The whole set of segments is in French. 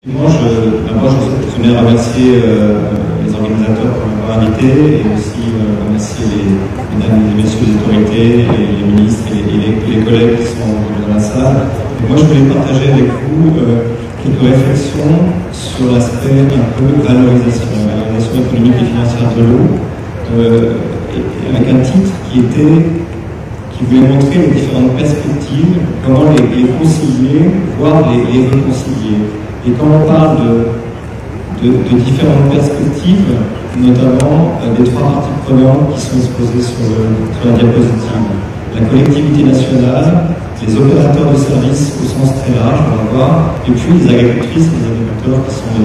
D'abord, je tenais à remercier les organisateurs pour m'avoir invité et aussi remercier les mesdames et messieurs les autorités, les ministres et les collègues qui sont dans la salle. Et moi, je voulais partager avec vous quelques réflexions sur l'aspect un peu valorisation économique et financière de l'eau, avec un titre qui voulait montrer les différentes perspectives, comment les concilier, voire les réconcilier. Et quand on parle de différentes perspectives, notamment des trois parties prenantes qui sont exposées sur la diapositive, la collectivité nationale, les opérateurs de services au sens très large, on va voir, et puis les agricultrices et les agriculteurs qui sont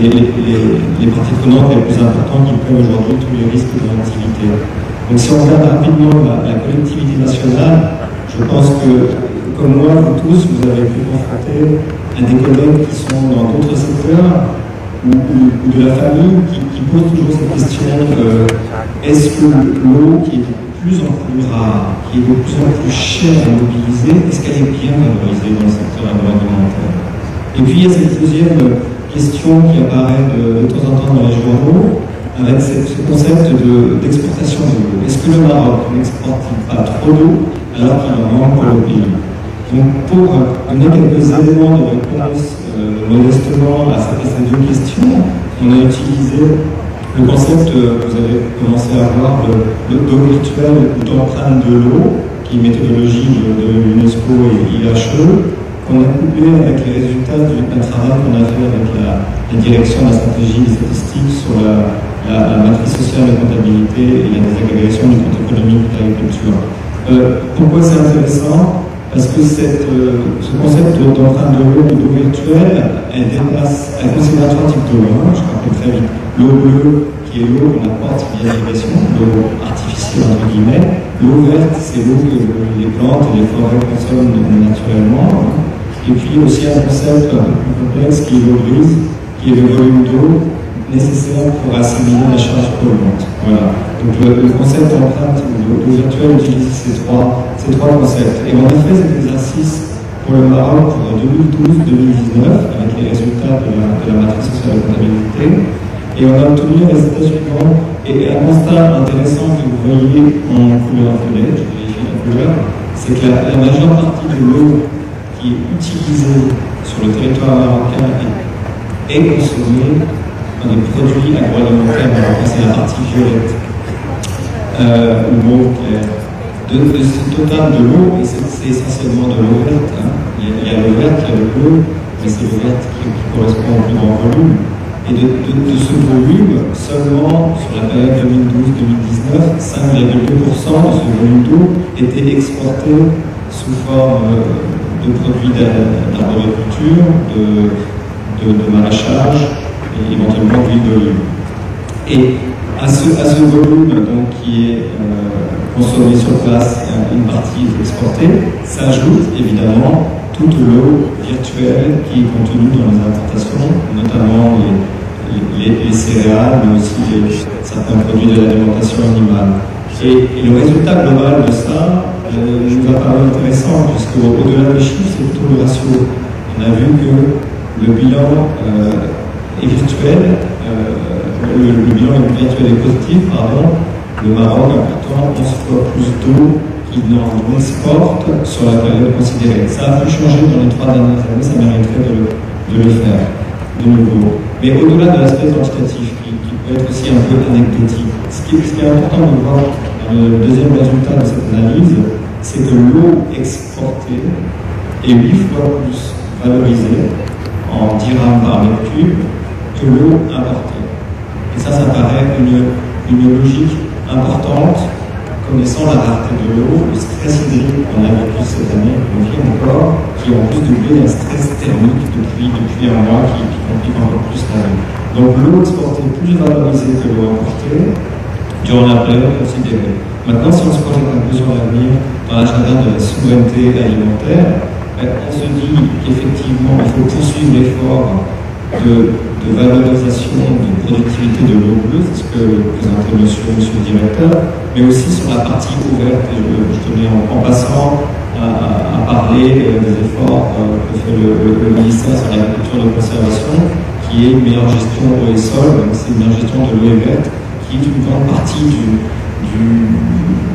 les parties prenantes les plus importantes qui prennent aujourd'hui tous les risques de l'activité. Donc si on regarde rapidement la collectivité nationale, je pense que, comme moi, vous tous, vous avez pu confronter à des collègues qui sont dans d'autres secteurs ou de la famille qui posent toujours cette question est-ce que l'eau qui est de plus en plus rare, qui est de plus en plus chère à mobiliser, est-ce qu'elle est bien valorisée dans le secteur agroalimentaire? Et puis il y a cette deuxième question qui apparaît de temps en temps dans les journaux avec ce concept d'exportation de l'eau. Est-ce que le Maroc n'exporte pas trop d'eau alors qu'il en manque pour le pays? Donc, pour donner quelques éléments de réponse modestement à ces deux questions, on a utilisé le concept que vous avez commencé à voir de d'eau virtuelle ou d'empreinte de l'eau, qui est une méthodologie de l'UNESCO et IHE, qu'on a couplé avec les résultats d'un travail qu'on a fait avec la direction de la stratégie des statistiques sur la matrice sociale de comptabilité et la désagrégation du compte économique de l'agriculture. Pourquoi c'est intéressant? Parce que ce concept d'empreinte de l'eau ou d'eau virtuelle, elle considère trois types d'eau. Je rappelle très vite. L'eau bleue, qui est l'eau qu'on apporte via l'irrigation, l'eau artificielle entre guillemets. L'eau verte, c'est l'eau que les plantes et les forêts consomment naturellement. Et puis aussi un concept un peu plus complexe qui est l'eau grise, qui est le volume d'eau nécessaire pour assimiler la charge polluante. Voilà. Donc le concept d'empreinte ou d'eau virtuelle utilise ces trois concepts. Et on a fait cet exercice pour le Maroc pour 2012-2019 avec les résultats de la matrice sociale de comptabilité. Et on a obtenu les résultats suivants. Et un constat intéressant que vous voyez en couleur violet, je vérifie la couleur, c'est que la majeure partie de l'eau qui est utilisée sur le territoire marocain est consommée dans des produits agroalimentaires marocains. C'est la partie violette. Ou mauve clair. De ce total de l'eau, et c'est essentiellement de l'eau verte. Il y a l'eau verte, il y a le bleu, mais c'est l'eau verte qui correspond au plus grand volume. Et de ce volume, seulement sur la période 2012-2019, 5,2% de ce volume d'eau était exporté sous forme de produits d'arboriculture, de maraîchage et éventuellement d'huile d'olive. Et à ce volume donc, qui est consommé sur place, une partie est exportée, s'ajoute évidemment toute l'eau virtuelle qui est contenue dans les importations, notamment les céréales, mais aussi certains produits de l'alimentation animale. Et le résultat global de ça nous a paru intéressant, puisque au-delà des chiffres, c'est plutôt le ratio. On a vu que le bilan est virtuel, le bilan virtuel est positif, pardon. Le Maroc important 11 fois plus d'eau qu'il n'en exporte sur la période considérée. Ça a pu changer dans les 3 dernières années, ça mériterait de le faire de nouveau. Mais au-delà de l'aspect quantitatif, qui peut être aussi un peu anecdotique, ce qui est important de voir dans le deuxième résultat de cette analyse, c'est que l'eau exportée est 8 fois plus valorisée en dirhams par mètre cube que l'eau importée. Et ça paraît une logique importante, connaissant la rareté de l'eau, le stress hydrique qu'on a vécu cette année, on vit encore, qui en plus doublé un stress thermique depuis un mois qui complique encore plus la vie. Donc l'eau exportée est plus valorisée que l'eau importée durant la période considérée. Maintenant, si on se projette un peu sur l'avenir dans l'agenda de la souveraineté alimentaire, on se dit qu'effectivement il faut poursuivre l'effort de valorisation de productivité de l'eau bleue, c'est ce que présentait monsieur le directeur, mais aussi sur la partie ouverte. Et je tenais en passant à parler des efforts que fait le ministère sur l'agriculture de conservation, qui est une meilleure gestion eau et sol, c'est une meilleure gestion de l'eau et verte, qui est une grande partie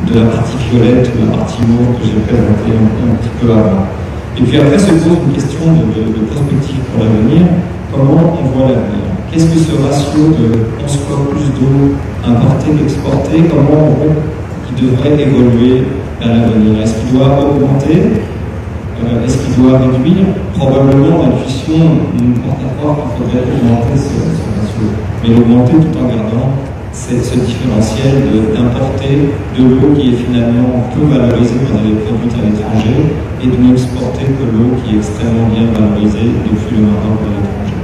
de la partie violette, de la partie mauve que j'ai présentée un petit peu avant. Et puis après se pose une question de perspective pour l'avenir. Comment on voit l'avenir? Qu'est-ce que ce ratio de 11 fois plus d'eau importée qu'exportée, qui devrait évoluer à l'avenir? Est-ce qu'il doit augmenter? Est-ce qu'il doit réduire? Probablement, l'intuition nous porte à croire qu'il faudrait augmenter ce ratio, mais l'augmenter tout en gardant ce différentiel d'importer de l'eau qui est finalement peu valorisée quand elle est produite à l'étranger et de n'exporter que l'eau qui est extrêmement bien valorisée depuis le Maroc à l'étranger.